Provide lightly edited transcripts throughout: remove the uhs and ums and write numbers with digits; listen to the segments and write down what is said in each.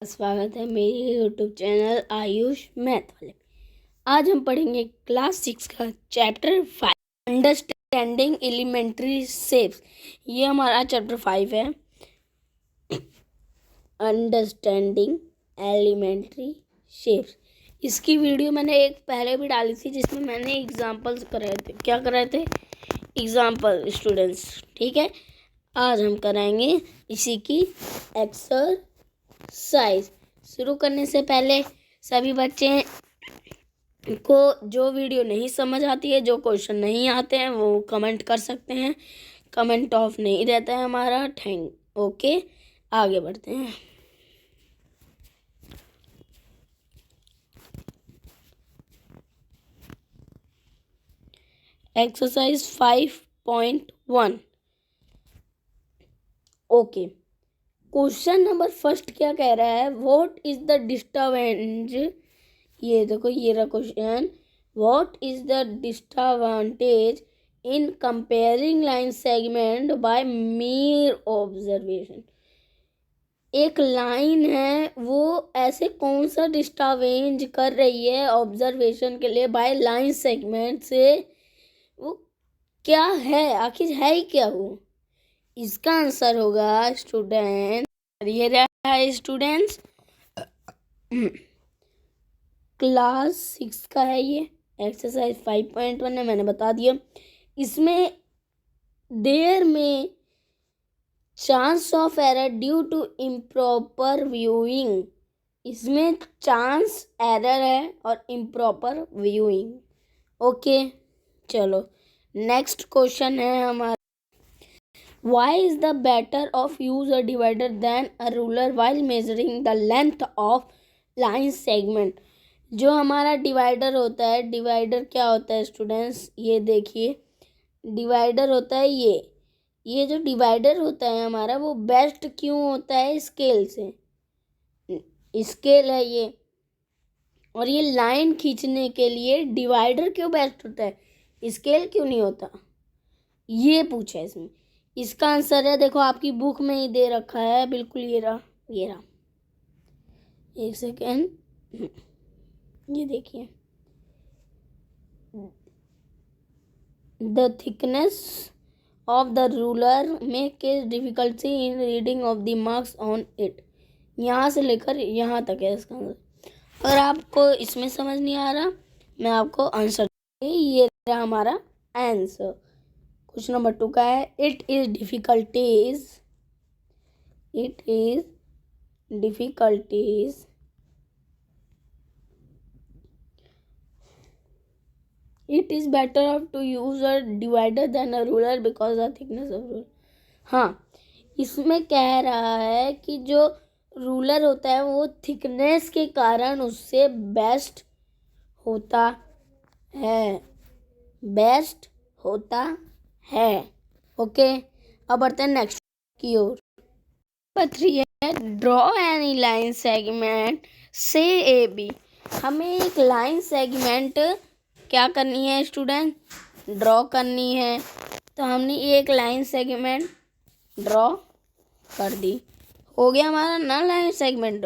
स्वागत है मेरे यूट्यूब चैनल आयुष मैथ वाले। आज हम पढ़ेंगे क्लास 6 का चैप्टर 5 अंडरस्टैंडिंग एलिमेंट्री शेप्स। ये हमारा चैप्टर 5 है, अंडरस्टैंडिंग एलिमेंट्री शेप्स। इसकी वीडियो मैंने एक पहले भी डाली थी जिसमें मैंने एग्जाम्पल्स कराए थे। क्या कराए थे? Example students. ठीक है, आज हम कराएंगे इसी की एक्सरसाइज। शुरू करने से पहले सभी बच्चे को जो वीडियो नहीं समझ आती है, जो क्वेश्चन नहीं आते हैं, वो कमेंट कर सकते हैं। कमेंट ऑफ नहीं रहता है हमारा। ओके, आगे बढ़ते हैं। Exercise 5.1। Okay, question number first क्या कह रहा है? What is the disturbance? ये देखो, ये रहा question. What is the disadvantage in comparing line segment by mere observation? एक लाइन है, वो ऐसे कौन सा डिस्टर्बेंस कर रही है ऑब्जर्वेशन के लिए बाय लाइन सेगमेंट से? वो क्या है, आखिर है ही क्या वो? इसका आंसर होगा स्टूडेंट, ये रहा है स्टूडेंट्स, क्लास 6 का है ये। एक्सरसाइज 5.1 है, मैंने बता दिया। इसमें देयर में chance of error due to improper viewing. इसमें चांस एरर है और इम्प्रॉपर व्यूइंग। ओके, चलो नेक्स्ट क्वेश्चन है हमारा। Why is the better of use a divider than a ruler while measuring the length of line segment? जो हमारा divider होता है, डिवाइडर क्या होता है स्टूडेंट्स? ये देखिए, डिवाइडर होता है ये जो डिवाइडर होता है हमारा, वो बेस्ट क्यों होता है? स्केल से। स्केल है ये, और ये लाइन खींचने के लिए डिवाइडर क्यों बेस्ट होता है, स्केल क्यों नहीं होता? ये पूछा है इसमें। इसका आंसर है, देखो आपकी बुक में ही दे रखा है, बिल्कुल ये रहा। एक सेकेंड, ये देखिए, the thickness of the ruler make it difficulty in reading of the marks on it. यहाँ से लेकर यहाँ तक है इसका आंसर। अगर आपको इसमें समझ नहीं आ रहा, मैं आपको आंसर, ये रहा हमारा आंसर। क्वेश्चन नंबर 2 का है, it is difficulties it is better to use a divider than a ruler because the thickness of ruler. हाँ, इसमें कह रहा है कि जो रूलर होता है वो थिकनेस के कारण उससे बेस्ट होता है। ओके, अब बढ़ते हैं नेक्स्ट की ओर। नंबर 3 है, ड्रॉ एनी लाइन सेगमेंट से ए बी। हमें एक लाइन सेगमेंट क्या करनी है स्टूडेंट? ड्रॉ करनी है। तो हमने एक लाइन सेगमेंट ड्रॉ कर दी, हो गया हमारा ना लाइन सेगमेंट।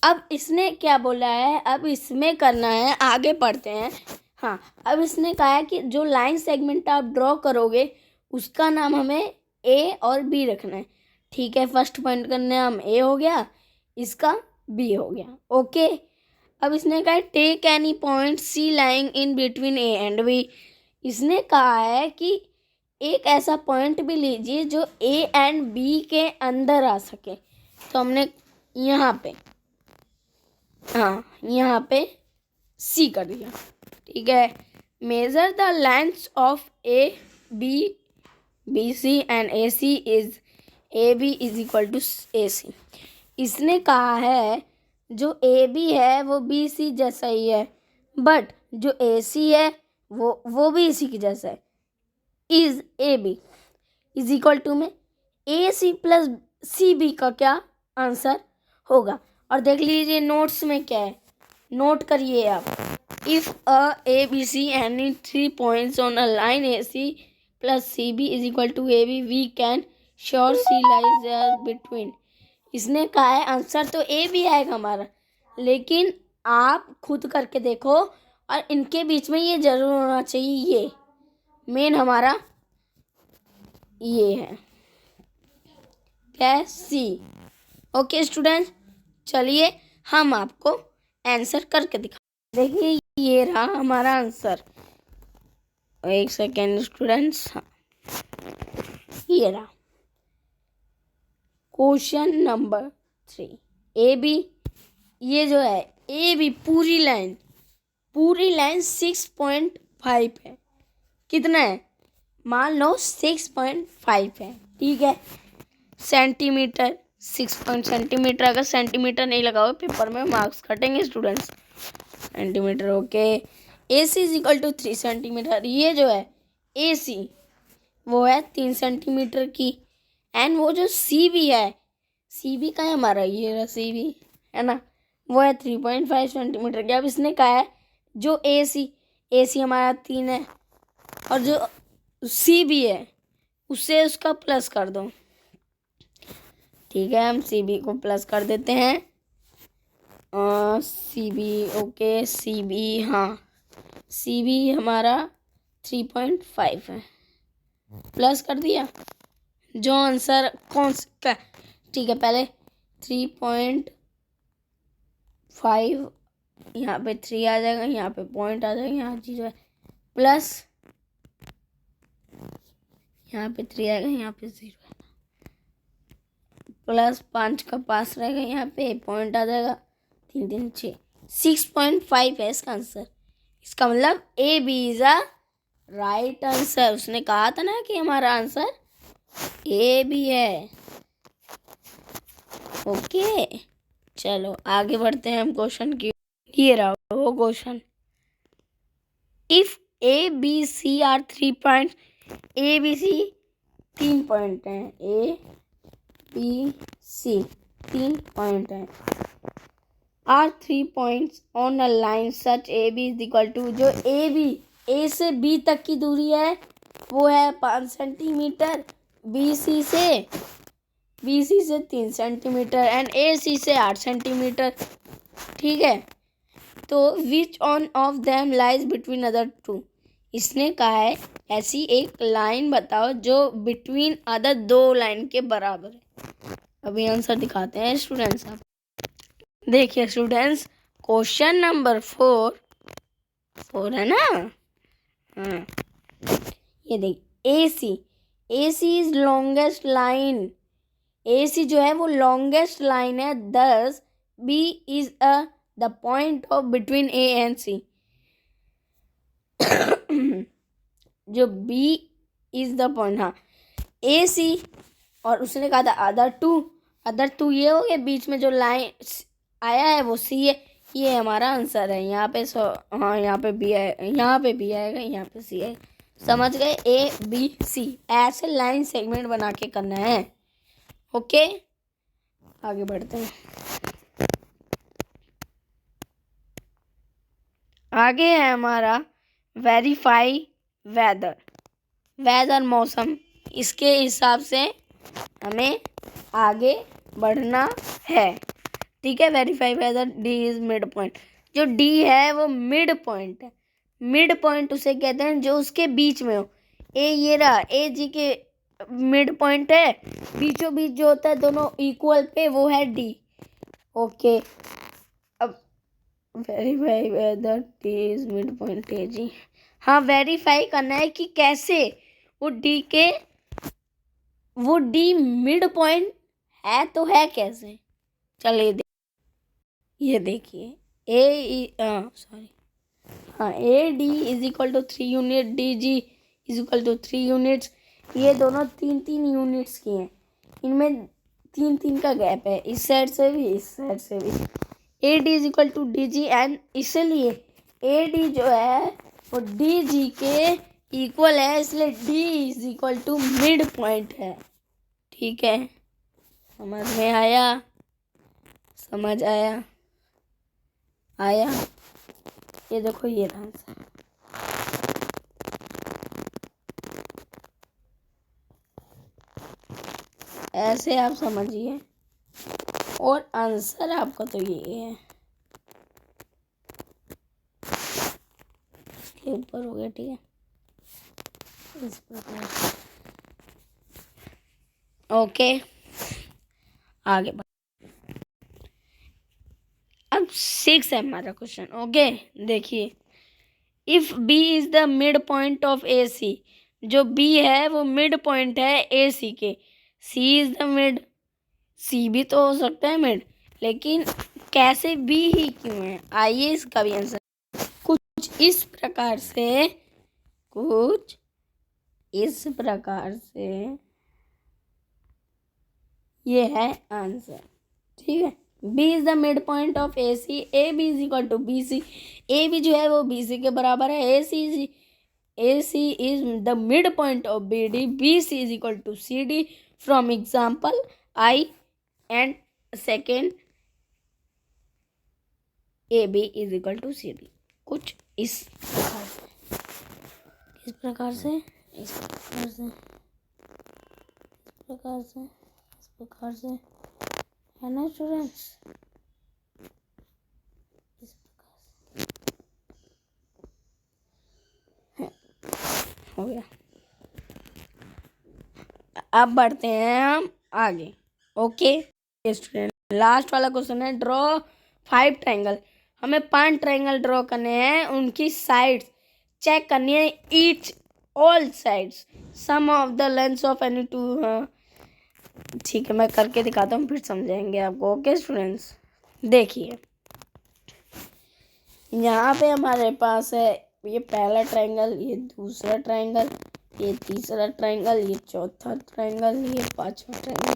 अब इसने क्या बोला है? अब इसमें करना है, आगे पढ़ते हैं। हाँ, अब इसने कहा है कि जो लाइन सेगमेंट आप ड्रॉ करोगे उसका नाम हमें ए और बी रखना है। ठीक है, फर्स्ट पॉइंट का नाम ए हो गया, इसका बी हो गया। ओके, अब इसने कहा है take any point C lying in between A and B. इसने कहा है कि एक ऐसा पॉइंट भी लीजिए जो ए एंड बी के अंदर आ सके। तो हमने यहाँ पे सी कर दिया। ठीक है, measure the length of A B C and A C is A B is equal to A C. इसने कहा है जो ए बी है वो बी सी जैसा ही है, बट जो ए सी है वो भी इसी की जैसा है। Is A B is equal to में A C plus C B का क्या आंसर होगा? और देख लीजिए नोट्स में क्या है, नोट करिए आप। If A B C any 3 points on a line A C plus C B is equal to A B, we can sure C lies there between. इसने कहा है आंसर तो ए भी आएगा हमारा, लेकिन आप खुद करके देखो और इनके बीच में ये जरूर होना चाहिए, ये मेन हमारा ये है क्या, सी। ओके स्टूडेंट, चलिए हम आपको आंसर करके दिखा। देखिए ये रहा हमारा आंसर। एक सेकेंड स्टूडेंट्स, हाँ ये रहा क्वेश्चन नंबर 3। ए बी, ये जो है ए बी पूरी लाइन 6.5 है। कितना है, मान लो 6.5 है, ठीक है। सेंटीमीटर 6 सेंटीमीटर, अगर सेंटीमीटर नहीं लगाओ पेपर में मार्क्स कटेंगे students. Centimetre okay. A C is equal to 3 centimetre. ये जो है ए सी वो है 3 सेंटीमीटर की, एंड वो जो सी बी है, सी बी का है हमारा, ये रहा सी बी है ना, वो है 3.5 सेंटीमीटर की। अब इसने कहा है जो ए सी हमारा 3 है, और जो सी बी है उससे उसका प्लस कर दो, ठीक है। हम सी बी को प्लस कर देते हैं, C B okay, C B हाँ, सी बी हमारा 3.5 है, प्लस कर दिया। जो आंसर कौन सा, ठीक है, पहले 3.5 यहाँ पे 3 आ जाएगा, यहाँ पे पॉइंट आ जाएगा, यहाँ जीरो है, प्लस यहाँ पे 3 आएगा, यहाँ पे 0 है, प्लस 5 का पास रहेगा, यहाँ पे पॉइंट आ जाएगा, 3 3 6, 6.5 है इसका आंसर। इसका मतलब A B is a right answer. उसने कहा था ना कि हमारा आंसर ए बी है। ओके चलो आगे बढ़ते हैं हम क्वेश्चन की। ये रहा वो question, if A B C are 3 point, A B C 3 point हैं, ए बी सी 3 पॉइंट हैं, are 3 points on a line such A B is equal to, जो ए बी ए से बी तक की दूरी है वो है 5 सेंटीमीटर, बी सी से 3 सेंटीमीटर, एंड ए सी से 8 सेंटीमीटर, ठीक है। तो which one of them lies between other two, इसने कहा है ऐसी एक लाइन बताओ जो बिटवीन अदर 2 लाइन के बराबर है। अभी आंसर दिखाते हैं स्टूडेंट्स। आप देखिए स्टूडेंट्स, क्वेश्चन नंबर 4 है ना, हाँ ये देख, A C is longest line, A C जो है वो लॉन्गेस्ट लाइन है, thus B is the point of between A and C, जो बी इज द पॉइंट, हाँ ए सी, और उसने कहा था अदर टू ये हो गए, बीच में जो लाइन आया है वो सी है, ये हमारा आंसर है। यहाँ पे हाँ यहाँ पे बी है, यहाँ पे बी आएगा, यहाँ पे सी है। समझ गए, ए बी सी ऐसे लाइन सेगमेंट बना के करना है। ओके आगे बढ़ते हैं। आगे है हमारा वेरीफाई वेदर मौसम, इसके हिसाब से हमें आगे बढ़ना है, ठीक है। Verify whether D is mid point, जो डी है वो मिड पॉइंट है, मिड पॉइंट उसे कहते हैं जो उसके बीच में हो। ए ये रहा, ए जी के मिड पॉइंट है, बीचों बीच जो होता है दोनों इक्वल पे, वो है डी। ओके अब verify whether D is mid point है जी, हाँ वेरीफाई करना है कि कैसे वो डी मिड पॉइंट है तो है कैसे। चलिए ये देखिए, A D is equal to 3 unit, D G is equal to 3 units, ये दोनों 3 यूनिट्स की हैं, इनमें 3 का गैप है, इस साइड से भी इस साइड से भी। A D is equal to D G, and इसलिए ए डी जो है वो डी जी के इक्वल है, इसलिए D is equal to mid point है, ठीक है। समझ में आया, समझ आया ये देखो ये आंसर। ऐसे आप समझिए। और आंसर आपका तो ये है, इसके ऊपर हो गया, ठीक है, इस प्रकार। ओके, आगे बढ़। अब 6 है हमारा क्वेश्चन। ओके, देखिए, if B is the mid point of A C, जो बी है वो मिड पॉइंट है ए सी के, सी इज द मिड, सी भी तो हो सकता है मिड, लेकिन कैसे बी ही क्यों है, आइए इसका भी आंसर। कुछ इस प्रकार से, कुछ इस प्रकार से ये है आंसर, ठीक है। B is the mid point of A C, A B is equal to B C, A B जो है वो बी सी के बराबर है, A C is the mid point of B D, B C is equal to C D from example I and second A B is equal to C D. कुछ इस प्रकार से, इस प्रकार से, इस प्रकार से, इस प्रकार से, है ना स्टूडेंट्स, इस प्रकार से हो गया। अब बढ़ते हैं हम आगे। ओके स्टूडेंट, लास्ट वाला क्वेश्चन है, ड्रॉ 5 ट्रायंगल। हमें 5 ट्रायंगल ड्रॉ करने हैं, उनकी साइड्स चेक करनी है, each all sides, sum of the lengths of any two. ठीक है, मैं करके दिखाता हूँ, फिर समझाएंगे आपको। ओके स्टूडेंट्स, देखिए, यहाँ पे हमारे पास है ये पहला ट्रायंगल, ये दूसरा ट्रायंगल, ये तीसरा ट्रायंगल, ये चौथा ट्रायंगल, ये पांचवा ट्रायंगल,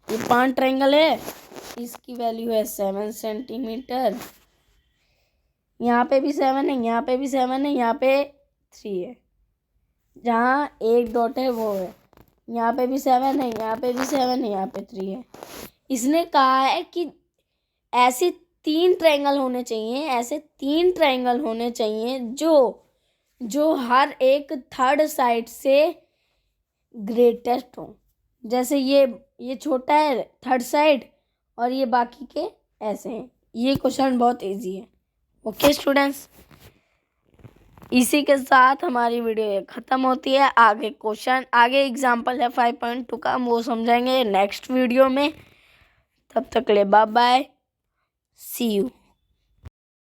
ये 5 ट्रायंगल है। इसकी वैल्यू है 7 सेंटीमीटर। यहाँ पे भी 7 है, यहाँ पे भी 7 है, यहाँ पे 3 है, जहाँ एक डॉट है वो है, यहाँ पे भी 7 है, यहाँ पे भी 7 है, यहाँ पे 3 है। इसने कहा है कि ऐसे 3 ट्रायंगल होने चाहिए, ऐसे 3 ट्रायंगल होने चाहिए जो हर एक थर्ड साइड से ग्रेटेस्ट हो। जैसे ये छोटा है थर्ड साइड और ये बाकी के ऐसे हैं। ये क्वेश्चन बहुत इजी है। ओके स्टूडेंट्स, इसी के साथ हमारी वीडियो ख़त्म होती है। आगे क्वेश्चन, आगे एग्जाम्पल है 5.2 का, हम वो समझाएंगे नेक्स्ट वीडियो में। तब तक ले बाय बाय, सी यू।